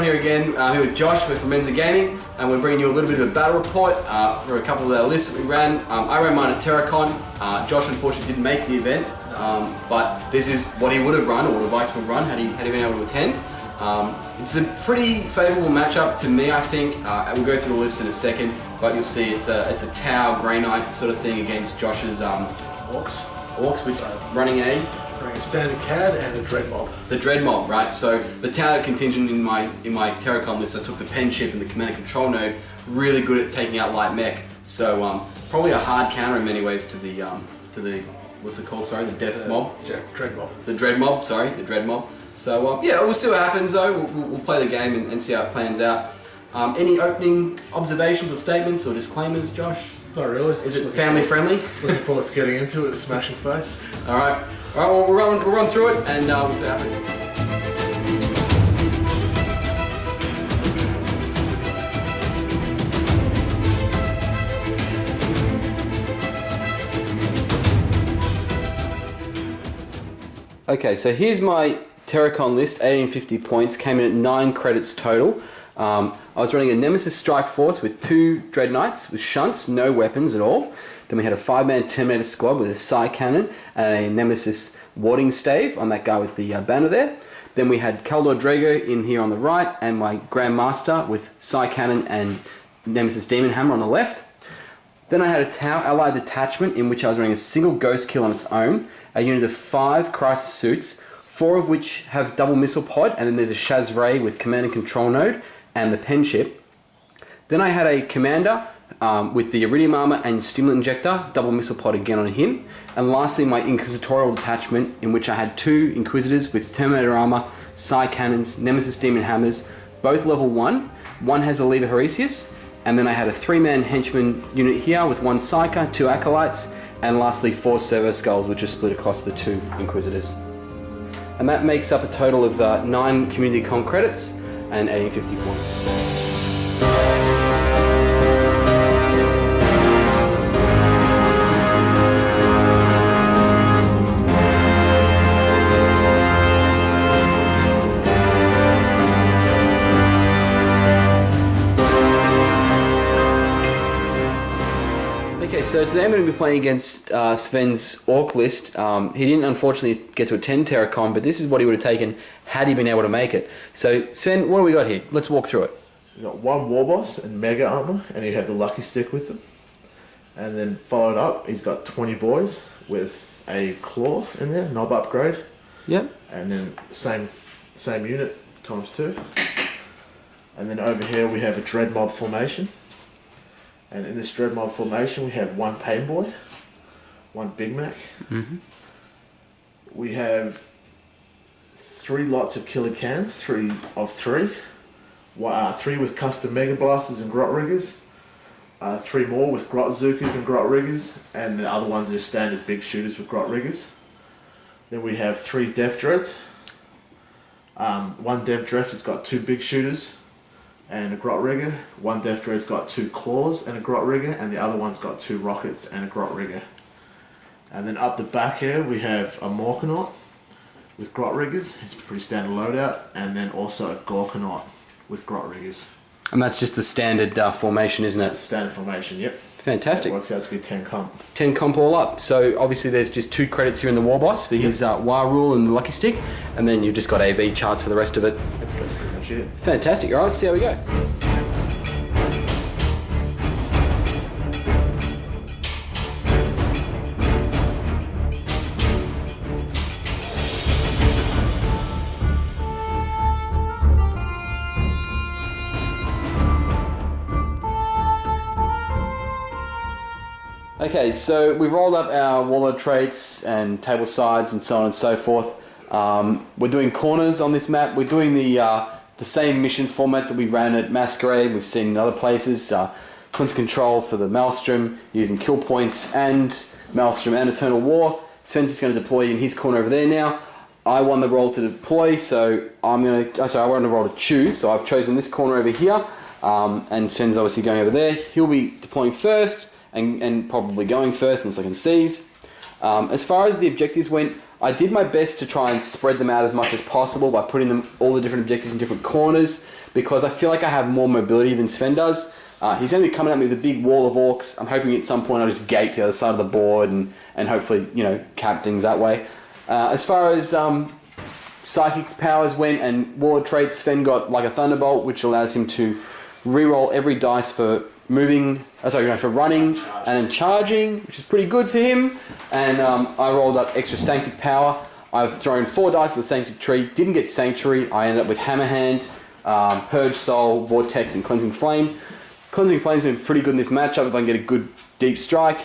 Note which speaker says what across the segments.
Speaker 1: here again, here with Josh. We're from Menza Gaming, and we're bringing you a little bit of a battle report for a couple of our lists that we ran. I ran mine at Terracon. Josh unfortunately didn't make the event, but this is what he would have run, or would have liked to have run, had he been able to attend. It's a pretty favourable matchup to me, I think. We'll go through the list in a second, but you'll see it's a Tau Grey Knight sort of thing against Josh's Orkz with running a
Speaker 2: standard CAD and a Dread Mob.
Speaker 1: The Dread Mob, right? So the Tau contingent in my Terracon list, I took the pen chip and the command and control node, really good at taking out light mech. So probably a hard counter in many ways to the what's it called? Sorry, the Death Mob.
Speaker 2: Dread Mob.
Speaker 1: The Dread Mob. Sorry, the Dread Mob. So yeah, we'll see what happens though. We'll play the game and see how it plans out. Any opening observations or statements or disclaimers, Josh?
Speaker 2: Not really.
Speaker 1: Is it family friendly?
Speaker 2: Looking forward to getting into it, smashing face.
Speaker 1: All right. Well, we'll run through it and we'll see what happens. Okay, so here's my Terracon list, 1850 points, came in at 9 credits total. I was running a Nemesis Strike Force with 2 Dread Knights with shunts, no weapons at all. Then we had a 5-man Terminator squad with a Psy Cannon and a Nemesis Warding Stave on that guy with the banner there. Then we had Kaldor Drago in here on the right and my Grandmaster with Psy Cannon and Nemesis Demon Hammer on the left. Then I had a Tau Allied detachment in which I was running a single Ghost Kill on its own, a unit of 5 Crisis Suits, 4 of which have double missile pod, and then there's a Shaz Ray with command and control node and the pen chip. Then I had a commander with the Iridium armor and stimulant injector, double missile pod again on him. And lastly, my inquisitorial detachment in which I had 2 Inquisitors with Terminator armor, Psy Cannons, Nemesis Demon Hammers, both level 1. One has a Lever Horatius, and then I had a 3-man henchman unit here with 1 Psyker, 2 Acolytes, and lastly 4 Servo Skulls, which are split across the 2 Inquisitors. And that makes up a total of 9 community con credits and 1850 points. Okay, so today I'm going to be playing against Sven's Orc list. He didn't unfortunately get to attend Terracon, but this is what he would have taken had he been able to make it. So Sven, what do we got here? Let's walk through it.
Speaker 2: You've got 1 Warboss and Mega Armor, and you have the Lucky Stick with them. And then followed up, he's got 20 boys with a Claw in there, knob upgrade.
Speaker 1: Yep.
Speaker 2: And then same unit times 2. And then over here we have a Dread Mob formation. And in this Dread Mob formation, we have 1 Pain Boy, 1 Big Mac. Mm-hmm. We have 3 lots of Killer Cans, 3 of 3. 3 with custom Mega Blasters and Grot Riggers. 3 more with Grot Zookas and Grot Riggers. And the other ones are just standard big shooters with Grot Riggers. Then we have 3 Death Dreads. 1 Death Dread has got 2 big shooters and a Grot Rigger. 1 Death Dread's got 2 Claws and a Grot Rigger, and the other one's got 2 Rockets and a Grot Rigger. And then up the back here we have a Morkanaut with Grot Riggers. It's a pretty standard loadout, and then also a Gorkanaut with Grot Riggers.
Speaker 1: And that's just the standard formation, isn't it?
Speaker 2: Standard formation, yep.
Speaker 1: Fantastic.
Speaker 2: It works out to be 10 comp.
Speaker 1: 10 comp all up. So obviously there's just 2 credits here in the Warboss for his Waaagh rule and the Lucky Stick, and then you've just got AV charts for the rest of it.
Speaker 2: That's pretty much it.
Speaker 1: Fantastic. All right, let's see how we go. Okay, so we've rolled up our Warlord traits and table sides and so on and so forth. We're doing corners on this map. We're doing the same mission format that we ran at Masquerade. We've seen in other places. Cleanse Control for the Maelstrom, using kill points and Maelstrom and Eternal War. Sven's just going to deploy in his corner over there now. I won the roll to deploy, so I won the roll to choose, so I've chosen this corner over here. And Sven's obviously going over there. He'll be deploying first. And probably going first unless I can seize. As far as the objectives went, I did my best to try and spread them out as much as possible by putting them all the different objectives in different corners, because I feel like I have more mobility than Sven does. He's going to be coming at me with a big wall of orcs. I'm hoping at some point I'll just gate the other side of the board and hopefully, you know, cap things that way. As far as psychic powers went and war traits, Sven got like a thunderbolt, which allows him to reroll every dice for for running and then charging, which is pretty good for him. And I rolled up extra sanctic power. I've thrown 4 dice at the sanctic tree, didn't get sanctuary. I ended up with hammerhand, purge soul, vortex, and cleansing flame. Cleansing flame's been pretty good in this matchup if I can get a good deep strike.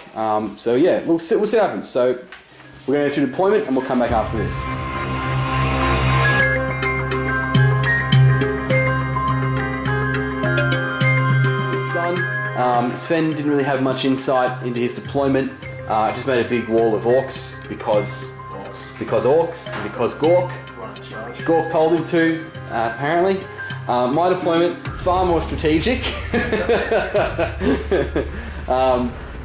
Speaker 1: So yeah, we'll see what happens. So we're going to go through deployment and we'll come back after this. Sven didn't really have much insight into his deployment. Just made a big wall of orcs because orcs, and because Gork told him to, apparently. My deployment, far more strategic.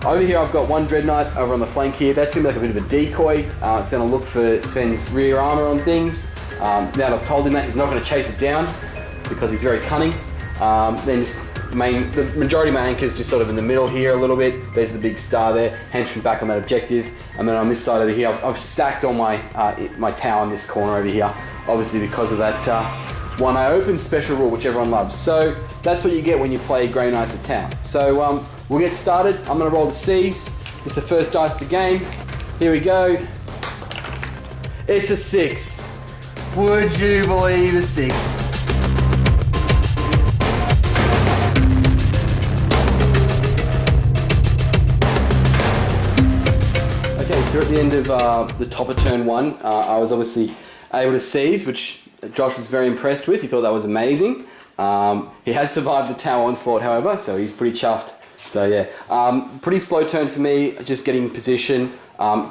Speaker 1: Over here I've got 1 Dread Knight over on the flank here. That's going to be like a bit of a decoy. It's going to look for Sven's rear armour on things. Now that I've told him that, he's not going to chase it down because he's very cunning. Then just the majority of my anchors just sort of in the middle here a little bit. There's the big star there, henchman back on that objective. And then on this side over here, I've stacked all my my tower in this corner over here, obviously because of that one I opened special rule, which everyone loves. So that's what you get when you play Grey Knights with town. So we'll get started. I'm going to roll the C's. It's the first dice of the game. Here we go. It's a 6. Would you believe a 6? So at the end of the top of turn 1, I was obviously able to seize, which Josh was very impressed with. He thought that was amazing. He has survived the tower onslaught, however, so he's pretty chuffed. So yeah, pretty slow turn for me, just getting position,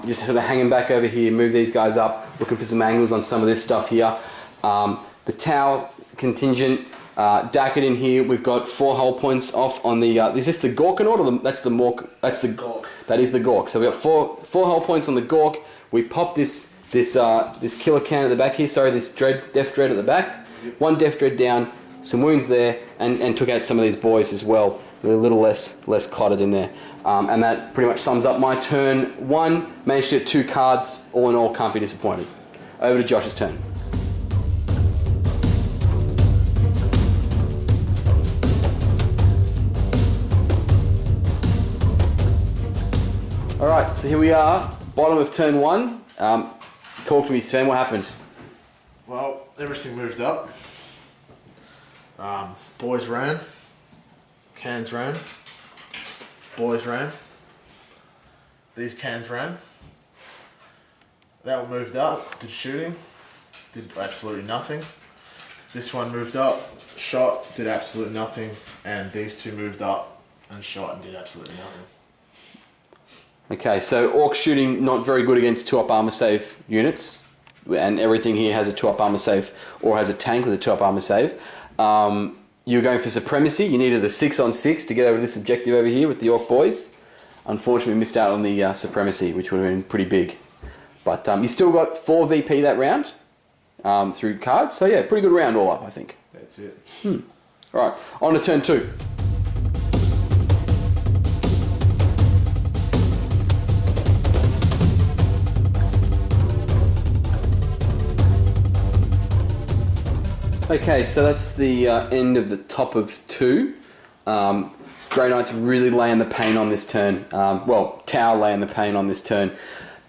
Speaker 1: just sort of hanging back over here, move these guys up, looking for some angles on some of this stuff here. The tower contingent, Dackett in here, we've got 4 hull points off on the, is this the Gorkanaut or that's the Mork? That's the Gork. That is the Gork. So we've got 4 hull points on the Gork. We popped this killer can at the back here, sorry, this Death Dread at the back. 1 Death Dread down, some wounds there, and took out some of these boys as well. They're a little less cluttered in there. And that pretty much sums up my turn 1. Managed to get 2 cards, all in all, can't be disappointed. Over to Josh's turn. Alright, so here we are, bottom of turn 1. Talk to me, Sven, what happened?
Speaker 2: Well, everything moved up. Boys ran. Cans ran. Boys ran. These cans ran. That one moved up, did shooting, did absolutely nothing. This one moved up, shot, did absolutely nothing. And these 2 moved up and shot and did absolutely nothing.
Speaker 1: Okay, so Orc shooting not very good against 2-up armor save units, and everything here has a 2-up armor save or has a tank with a 2-up armor save. You're going for supremacy. You needed the 6-on-6 to get over this objective over here with the Orc boys. Unfortunately, we missed out on the supremacy, which would have been pretty big. But you still got 4 VP that round through cards. So yeah, pretty good round all up, I think.
Speaker 2: That's it.
Speaker 1: All right, on to turn 2. Okay, so that's the end of the top of 2. Grey Knights really laying the pain on this turn. Well, Tau laying the pain on this turn.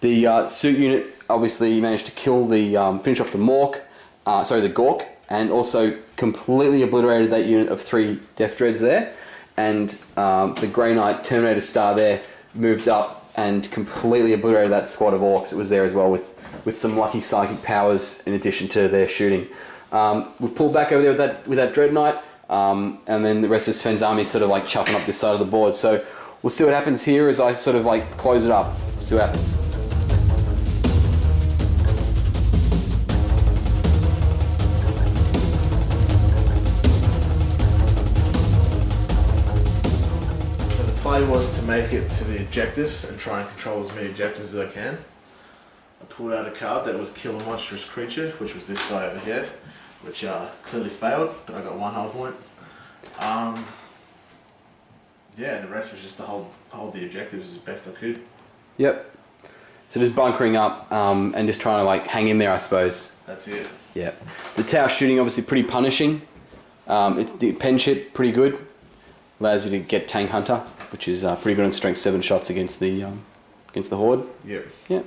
Speaker 1: The suit unit obviously managed to kill the, finish off the the Gork, and also completely obliterated that unit of 3 Death Dreads there. And the Grey Knight Terminator Star there moved up and completely obliterated that squad of Orcs that was there as well, with some lucky psychic powers in addition to their shooting. We pulled back over there with that Dread Knight, and then the rest of Sven's army is sort of like chuffing up this side of the board. So we'll see what happens here as I sort of like close it up. See what happens.
Speaker 2: So the play was to make it to the objectives and try and control as many objectives as I can. I pulled out a card that was kill a monstrous creature, which was this guy over here, which clearly failed, but I got 1 hull point. Yeah, the rest was just to hold the objectives as best I could.
Speaker 1: Yep. So just bunkering up and just trying to like hang in there, I suppose.
Speaker 2: That's it.
Speaker 1: Yeah. The tower shooting obviously pretty punishing. It's the pen shit pretty good. Allows you to get tank hunter, which is pretty good on strength 7 shots against the horde.
Speaker 2: Yep.
Speaker 1: Yeah.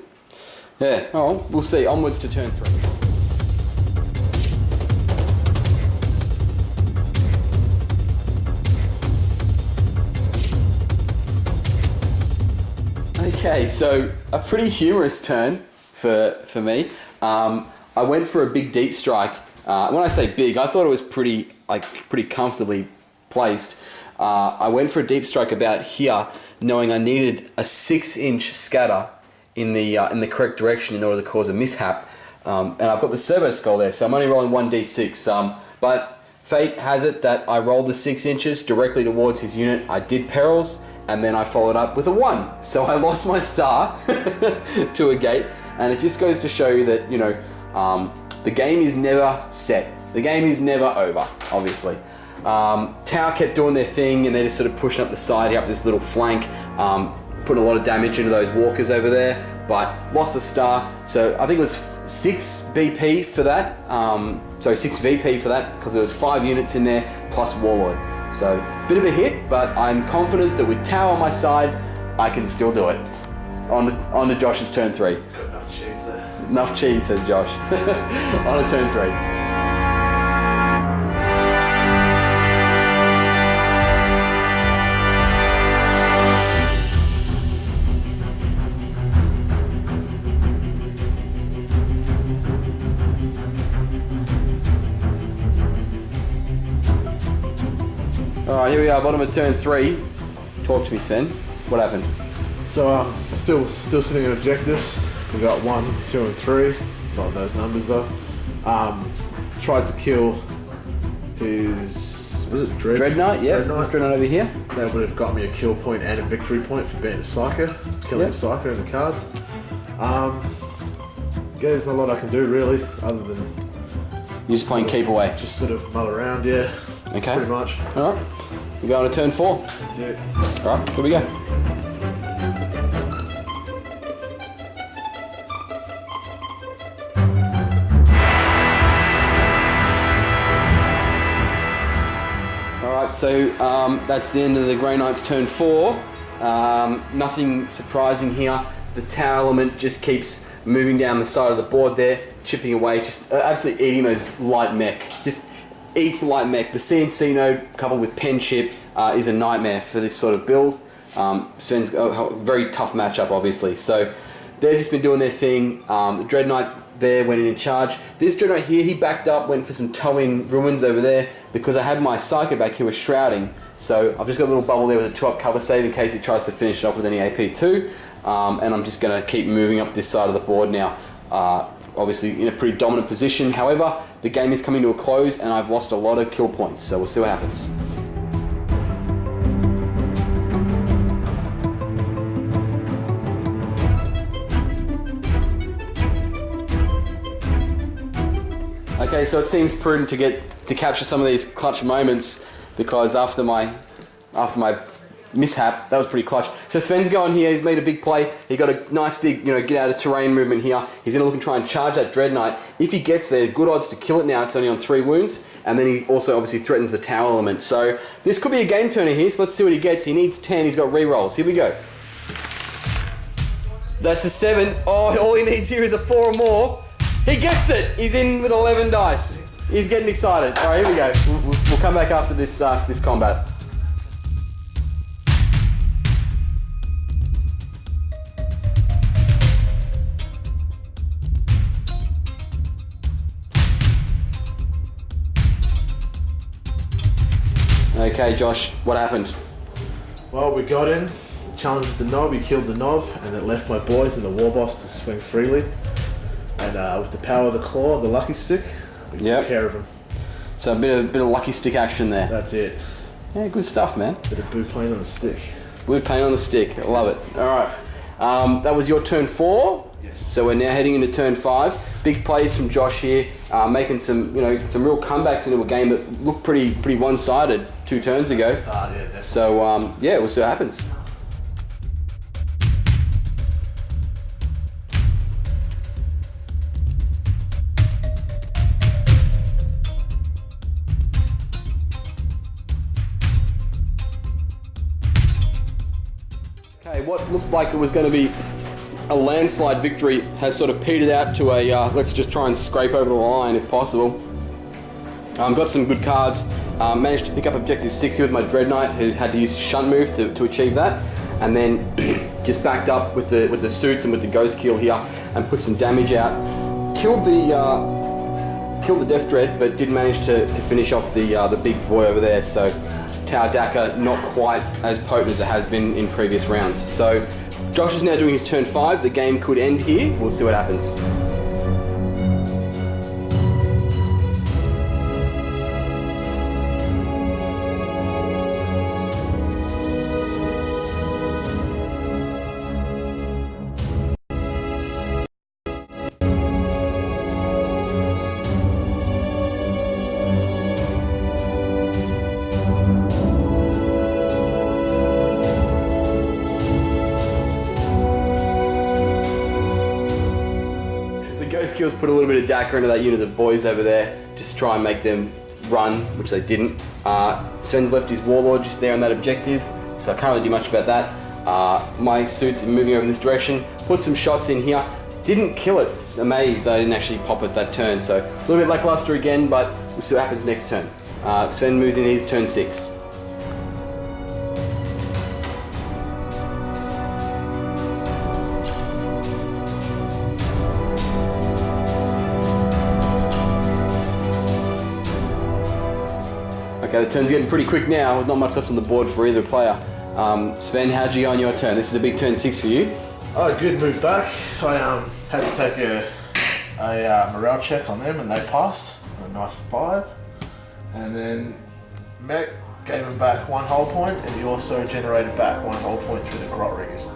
Speaker 1: Yeah. Oh, well, we'll see. Onwards to turn 3. Okay, so a pretty humorous turn for me. I went for a big deep strike. When I say big, I thought it was pretty comfortably placed. I went for a deep strike about here, knowing I needed a 6-inch scatter in the correct direction in order to cause a mishap. And I've got the servo skull there, so I'm only rolling 1d6. But fate has it that I rolled the 6 inches directly towards his unit. I did perils, and then I followed up with a 1. So I lost my star to a gate, and it just goes to show you that, you know, the game is never set. The game is never over, obviously. Tower kept doing their thing, and they're just sort of pushing up the side here, up this little flank, putting a lot of damage into those walkers over there, but lost a star. So I think it was 6 BP for that. Sorry, 6 VP for that, because there was 5 units in there, plus Warlord. So, bit of a hit, but I'm confident that with Tower on my side, I can still do it. On to Josh's turn 3.
Speaker 2: Got enough cheese there.
Speaker 1: Enough cheese, says Josh. On to turn 3. Alright, here we are, bottom of turn 3. Talk to me, Sven. What happened?
Speaker 2: So, still sitting in objectives. We got 1, 2, and 3. Not those numbers though. Tried to kill his... was it
Speaker 1: Dreadnought? Yeah, this Dreadnought over here.
Speaker 2: That would have got me a kill point and a victory point for being a psyker. Killing a psyker in the cards. Yeah, there's not a lot I can do really, other than...
Speaker 1: You're just playing keep away.
Speaker 2: Just sort of mull around, yeah.
Speaker 1: Okay.
Speaker 2: Pretty much.
Speaker 1: Alright. We're going to turn 4.
Speaker 2: That's it.
Speaker 1: Alright, here we go. Alright, so that's the end of the Grey Knight's turn 4. Nothing surprising here. The tower element just keeps moving down the side of the board there, chipping away, just absolutely eating those light mech. Just eats light mech. The CNC node coupled with pen chip is a nightmare for this sort of build. Sven's got a very tough matchup, obviously. So they've just been doing their thing. The Dread Knight there went in charge. This Dread Knight here, he backed up, went for some toe-in ruins over there because I had my Psycho back here with Shrouding. So I've just got a little bubble there with a 2-up cover save in case he tries to finish it off with any AP2. And I'm just going to keep moving up this side of the board now. Obviously in a pretty dominant position. However, the game is coming to a close and I've lost a lot of kill points. So we'll see what happens. Okay, so it seems prudent to capture some of these clutch moments because after my mishap, that was pretty clutch. So Sven's going here, he's made a big play. He got a nice big, get out of terrain movement here. He's gonna look and try and charge that Dread Knight. If he gets there, good odds to kill it now. It's only on 3 wounds. And then he also obviously threatens the tower element. So this could be a game turner here, so let's see what he gets. He needs 10, he's got rerolls. Here we go. That's a 7. Oh, all he needs here is a 4 or more. He gets it! He's in with 11 dice. He's getting excited. All right, here we go. We'll come back after this this combat. Okay, Josh, what happened?
Speaker 2: Well, we got in, challenged the knob, he killed the knob, and it left my boys and the war boss to swing freely. And with the power of the claw, the lucky stick, we took care of him.
Speaker 1: So a bit of lucky stick action there.
Speaker 2: That's it.
Speaker 1: Yeah, good stuff, man.
Speaker 2: Bit of blue paint on the stick.
Speaker 1: Blue paint on the stick, I love it. All right, That was your turn 4.
Speaker 2: Yes.
Speaker 1: So we're now heading into turn 5. Big plays from Josh here, making some real comebacks into a game that looked pretty one-sided 2 turns ago.
Speaker 2: Start, yeah, definitely.
Speaker 1: So yeah, we'll see what happens. Okay, what looked like it was going to be a landslide victory has sort of petered out to a let's just try and scrape over the line if possible. Got some good cards. Managed to pick up objective 6 here with my Dread Knight, who's had to use shunt move to achieve that, and then just backed up with the suits and with the ghost kill here and put some damage out. Killed the Death Dread, but did manage to finish off the big boy over there. So Tower Daka not quite as potent as it has been in previous rounds. So Josh is now doing his turn 5. The game could end here. We'll see what happens. Skills put a little bit of Daka into that unit of boys over there just to try and make them run, which they didn't. Sven's left his Warlord just there on that objective, so I can't really do much about that. My suits are moving over in this direction, put some shots in here, didn't kill it. I was amazed that I didn't actually pop it that turn, so a little bit lackluster again, but we'll see what happens next turn. Sven moves in his turn 6. Okay, the turn's getting pretty quick now, with not much left on the board for either player. Sven, how'd you go on your turn? This is a big turn 6 for you.
Speaker 2: Oh, good move back. I had to take a morale check on them and they passed. A nice 5. And then Mech gave him back 1 hull point, and he also generated back 1 hull point through the grot riggers.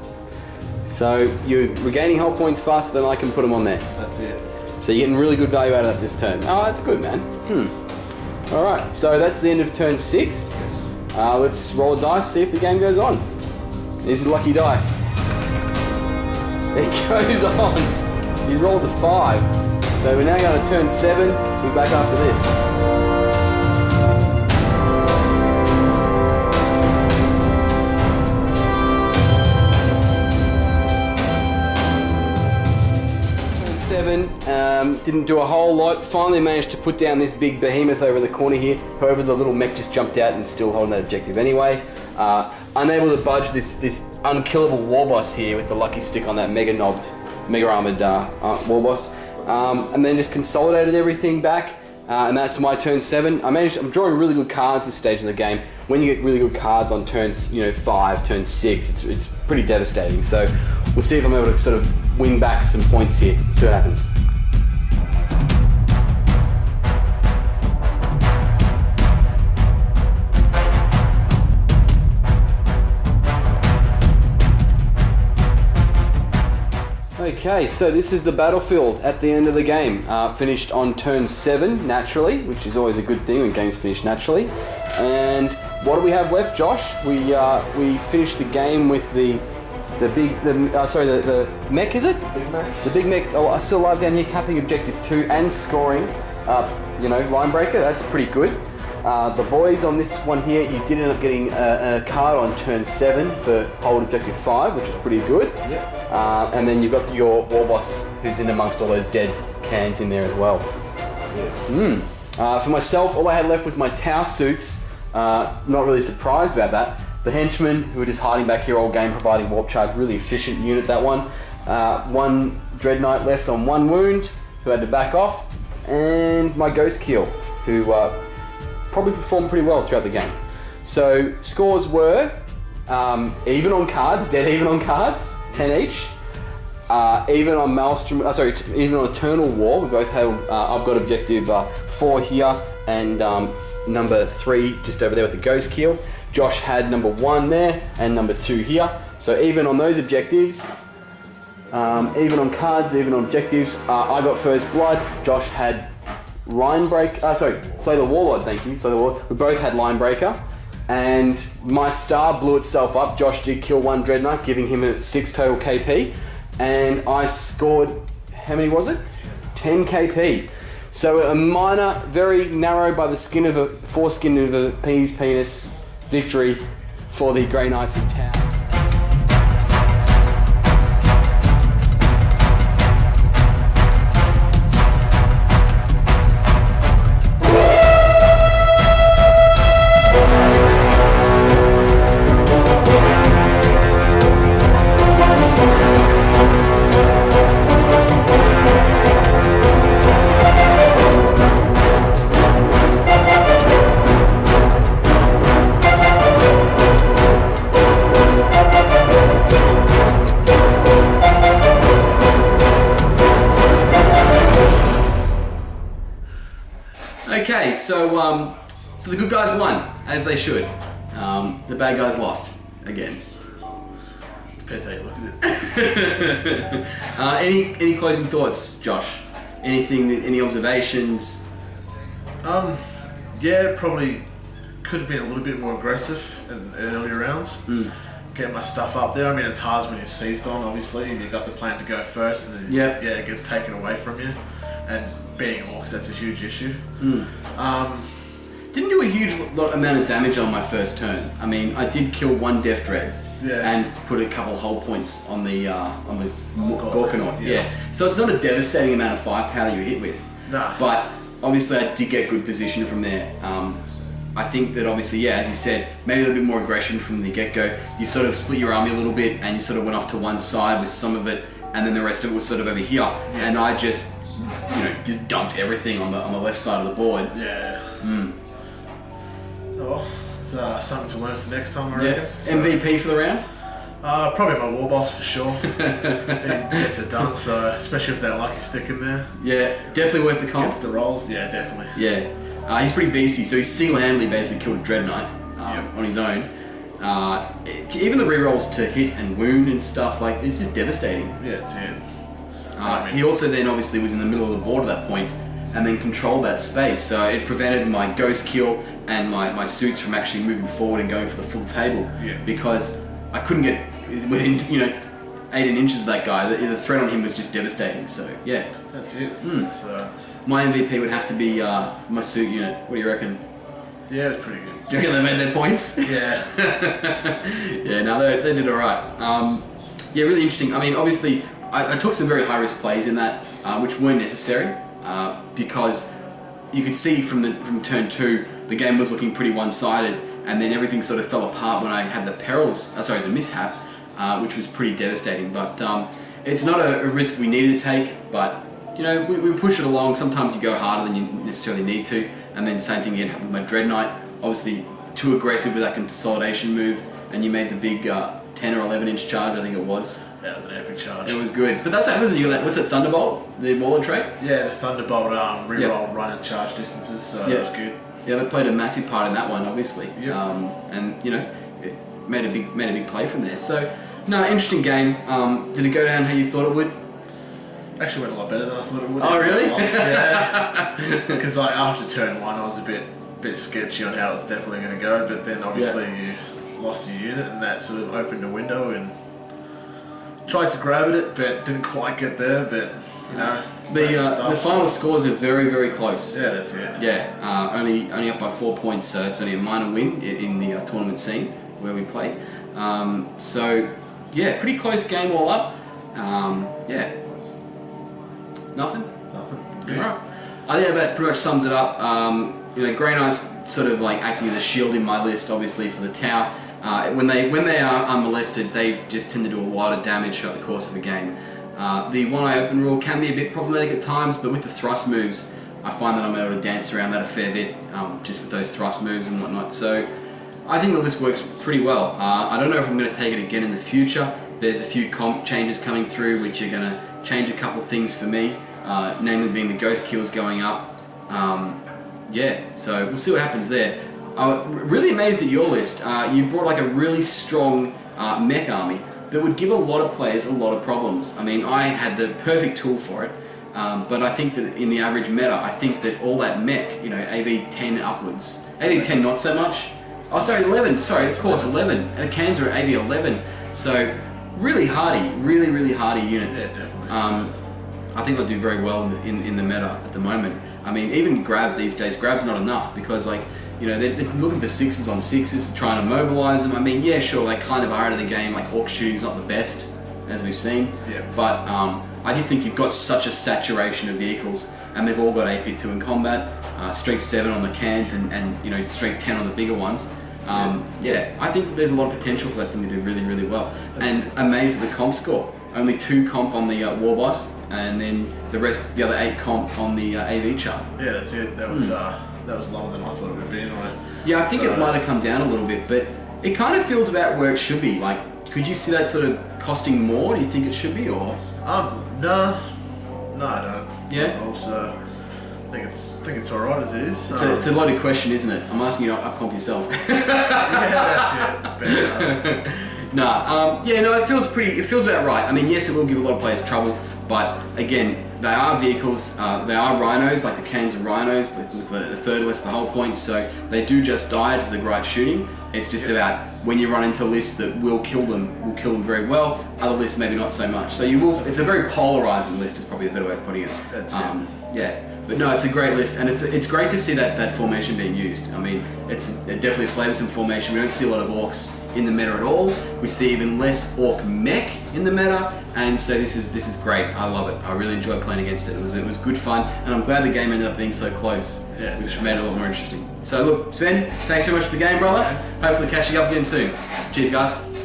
Speaker 1: So you're regaining hull points faster than I can put them on there.
Speaker 2: That's it.
Speaker 1: So you're getting really good value out of that this turn. Oh, that's good, man. Alright, so that's the end of turn 6.
Speaker 2: Yes.
Speaker 1: Let's roll a dice, see if the game goes on. These are lucky dice. It goes on. He's rolled a 5. So we're now going to turn 7. We'll be back after this. Turn 7, didn't do a whole lot. Finally managed to put down this big behemoth over in the corner here. However, the little mech just jumped out and still holding that objective anyway. Unable to budge this unkillable war boss here with the lucky stick on that mega armored war boss. And then just consolidated everything back, and that's my turn 7. I'm drawing really good cards this stage in the game. When you get really good cards on turns 5, turn 6, it's pretty devastating. So we'll see if I'm able to sort of win back some points here. See what happens. Okay, so this is the battlefield at the end of the game. Finished on turn 7, naturally, which is always a good thing when games finish naturally. And what do we have left, Josh? We finished the game with the mech, is it?
Speaker 2: Big Mech.
Speaker 1: The big mech. Oh, I still alive down here, capping objective 2 and scoring. Line breaker. That's pretty good. The boys on this one here, you did end up getting a card on turn 7 for hold objective 5, which is pretty good.
Speaker 2: Yep.
Speaker 1: And then you've got your war boss who's in amongst all those dead cans in there as well. For myself, all I had left was my Tau suits. Not really surprised about that. The henchmen who were just hiding back here all game, providing warp charge, really efficient unit, that one. One Dread Knight left on 1 wound, who had to back off, and my Ghost Kill, who probably performed pretty well throughout the game. So scores were even on cards, dead even on cards, 10 each. Even on Maelstrom, even on Eternal War, we both held, I've got objective 4 here, and number 3 just over there with the Ghost Kill. Josh had number 1 there, and number 2 here. So even on those objectives, Even on cards, even on objectives. I got first blood. Josh had line break. Slay the Warlord. Thank you. Slay the Warlord. We both had line breaker, and my star blew itself up. Josh did kill one Dread Knight, giving him a 6 total KP, and I scored. How many was it? 10 KP. So a minor, very narrow by the foreskin of a pea's penis victory for the Grey Knights of Tau. Okay, so the good guys won, as they should. The bad guys lost, again.
Speaker 2: Depends how you look at it.
Speaker 1: Any closing thoughts, Josh? Any observations?
Speaker 2: Yeah, probably could have been a little bit more aggressive in the earlier rounds. Get my stuff up there. I mean, it's hard when you're seized on, obviously, and you've got the plan to go first, and then it gets taken away from you. And being Orkz, that's a huge issue.
Speaker 1: Didn't do a huge amount of damage on my first turn. I mean, I did kill one Death Dread and put a couple hull points on the Gorkanaut. Yeah. So it's not a devastating amount of firepower you hit with.
Speaker 2: No.
Speaker 1: But obviously I did get good position from there. I think that obviously, as you said, maybe a little bit more aggression from the get-go. You sort of split your army a little bit and you sort of went off to one side with some of it, and then the rest of it was sort of over here. And I just dumped everything on the left side of the board.
Speaker 2: Yeah. Oh, it's something to learn for next time, I reckon. So,
Speaker 1: MVP for the round?
Speaker 2: Probably my war boss for sure. He gets it done, so especially with that lucky stick in there.
Speaker 1: Yeah, definitely worth the comp.
Speaker 2: Gets the rolls, yeah, definitely.
Speaker 1: Yeah, he's pretty beasty. So he single-handedly basically killed a Dread Knight on his own. Even the rerolls to hit and wound and stuff, like, it's just devastating.
Speaker 2: Yeah, it's it.
Speaker 1: He also then obviously was in the middle of the board at that point, and then controlled that space, so it prevented my ghost kill and my suits from actually moving forward and going for the full table, because I couldn't get within 18 inches of that guy. The threat on him was just devastating. So yeah,
Speaker 2: that's it. So
Speaker 1: my MVP would have to be my suit unit. What do you reckon?
Speaker 2: Yeah, it was pretty good.
Speaker 1: Do you reckon they made their points?
Speaker 2: Yeah.
Speaker 1: Yeah, no, they did alright. Yeah, really interesting. I mean, obviously I took some very high risk plays in that, which weren't necessary, because you could see from turn 2 the game was looking pretty one-sided, and then everything sort of fell apart when I had the mishap, which was pretty devastating. But it's not a risk we needed to take, but we push it along. Sometimes you go harder than you necessarily need to, and then same thing again happened with my Dread Knight. Obviously too aggressive with that consolidation move, and you made the big 10 or 11 inch charge, I think it was.
Speaker 2: That was an epic charge.
Speaker 1: It was good. But that's what happens when you got that, what's it, Thunderbolt? The Warlord trait?
Speaker 2: Yeah, the Thunderbolt reroll run and charge distances, so that was good.
Speaker 1: Yeah, they played a massive part in that one, obviously.
Speaker 2: Yep.
Speaker 1: And it made a big play from there. So, no, interesting game. Did it go down how you thought it would?
Speaker 2: Actually went a lot better than I thought it would.
Speaker 1: Oh, really?
Speaker 2: Yeah. Because after turn 1 I was a bit sketchy on how it was definitely going to go, but then obviously you lost your unit, and that sort of opened a window, and tried to grab at it, but didn't quite get there. But
Speaker 1: the final scores are very, very close.
Speaker 2: Yeah, that's it.
Speaker 1: Yeah, only up by 4 points, so it's only a minor win in the tournament scene where we play. So yeah, pretty close game all up. Yeah, nothing.
Speaker 2: Good.
Speaker 1: All right. I think that pretty much sums it up. Grey Knights sort of like acting as a shield in my list, obviously, for the Tau. When they are unmolested, they just tend to do a lot of damage throughout the course of a game. The one-eye open rule can be a bit problematic at times, but with the thrust moves, I find that I'm able to dance around that a fair bit, just with those thrust moves and whatnot. So I think the list works pretty well. I don't know if I'm going to take it again in the future. There's a few comp changes coming through which are going to change a couple of things for me, namely being the ghost kills going up. So we'll see what happens there. I'm really amazed at your list. You brought like a really strong mech army. that would give a lot of players a lot of problems. I mean, I had the perfect tool for it, but I think that in the average meta, I think that all that mech, you know, AV 10 upwards, AV 10 not so much. Oh, sorry, 11. Sorry, of course, 11. The cans are AV 11. So really hardy, really hardy units.
Speaker 2: Yeah, definitely.
Speaker 1: I think they'll do very well in the meta at the moment. I mean, even grab these days, grab's not enough because, like, you know, they're looking for 6s on 6s, trying to mobilise them. I mean, yeah, sure, they kind of are out of the game. Like, Orkz shooting's not the best, as we've seen.
Speaker 2: Yeah.
Speaker 1: But I just think you've got such a saturation of vehicles, and they've all got AP2 in combat, strength 7 on the cans, and you know, strength 10 on the bigger ones. Yeah, I think there's a lot of potential for that thing to do really well. And amazed at the comp score. Only 2 comp on the war boss, and then the other 8 comp on the AV chart.
Speaker 2: Yeah, that's it. That was lower than I thought it would be anyway.
Speaker 1: Yeah, I think it might have come down a little bit, but it kind of feels about where it should be. Like, could you see that sort of costing more? Do you think it should be, or?
Speaker 2: No, I don't.
Speaker 1: Yeah.
Speaker 2: Also, I think it's all right as it is.
Speaker 1: It's a loaded question, isn't it? I'm asking you to up comp yourself.
Speaker 2: Yeah, that's it. But,
Speaker 1: it feels about right. I mean, yes, it will give a lot of players trouble, but again, they are vehicles, they are rhinos, like the cans of rhinos, with the third list, the whole point, so they do just die to the right shooting. It's just about when you run into lists that will kill them very well, other lists maybe not so much. So it's a very polarizing list, is probably a better way of putting it.
Speaker 2: That's good.
Speaker 1: Yeah. But no, it's a great list, and it's great to see that formation being used. I mean, it definitely flavors some formation. We don't see a lot of Orkz in the meta at all. We see even less Ork mech in the meta, and so this is great. I love it. I really enjoyed playing against it. It was good fun, and I'm glad the game ended up being so close, which made it a lot more interesting. So look, Sven, thanks so much for the game, brother. Hopefully catch you up again soon. Cheers, guys.